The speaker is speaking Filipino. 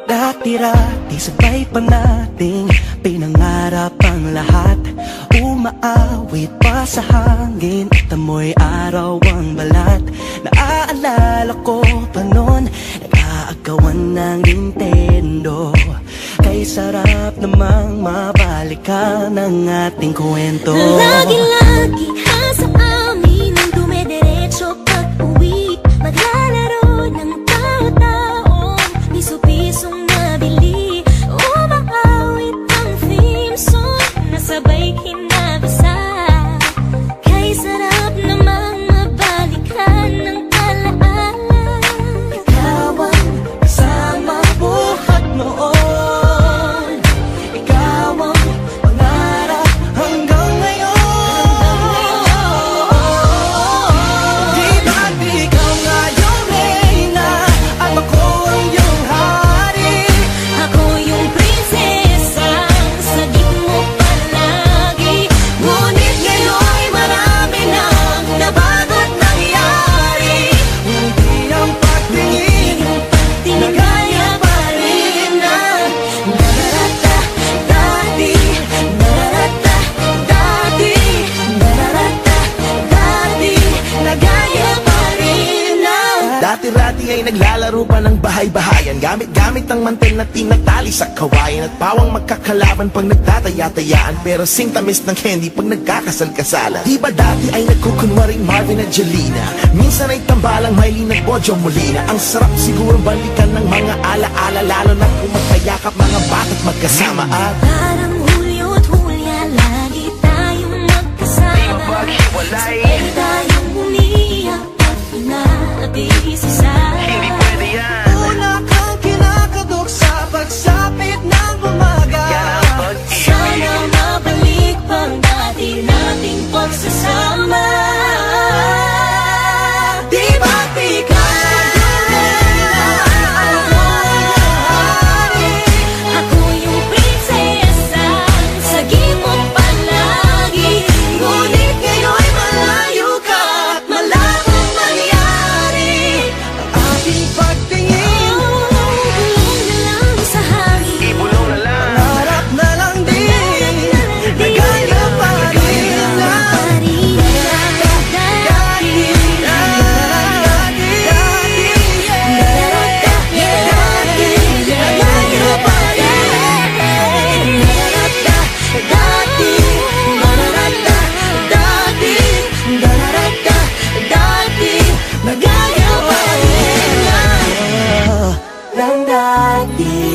Dati-rati sabay pa nating pinangarap ang lahat. Umaawit pa sa hangin at amoy araw ang balat. Naaalala ko pa noon, nag-aagawan ng Nintendo. Kay sarap namang mabalikan ang ating kwento. Lagi-lagi ka sa amin ang dumediretso pag-uwi. Maglalaro ng tao-taong piso-pisong nabili. Umaawit ang theme song na sabay kinabasa. Kay sarap namang mabalikan ng alaala. Ikaw ang kasama buhat noon. Ikaw ang pangarap hanggang ngayon. Di ba't ikaw nga yung reyna at ako ang iyong hari? Ako yung prinsesa, sagip mo palagi. Ngunit ngayon'y marami nang nabago't nangyari. Hindi ang pagtingin na kaya pa rin na nararata dati, nararata dati, nararata dati, nagaya pa rin na. Dati-rati ay naglalaro pa ng bahay-bahayan, gamit-gamit ang mantel na tinatali sa kawayan. At pawang magkakalaban pag nagtataya-tayaan, pero singtamis ng candy pag nagkakasal-kasalan. Di ba dati ay nagkukunwaring Marvin at Jelena? Minsan ay tambalang Mylene at Bojo Molina. Ang sarap siguro balikan ng mga ala-ala, lalo na kung magkayakap mga bata't magkasama. At Parang Hulyo't Hulya, lagi tayong magkasama. Sabay tayong umiyak at pinabisi sa Una kang kinakadok sa pagsapit ng umaga. sana mabalik pang dati nating pagsasama. Di ba't ikaw yung reyna at ako ang iyong hari? Ako yung prinsesa, sagip mo palagi. Ngunit ngayon'y malayo ka at malabong mangyari. Ang ating pagtingin, Bulong na lang sa hangin. pangarap na lang din, nagaya pa rin na. Nagaya pa rin na. Ng dati.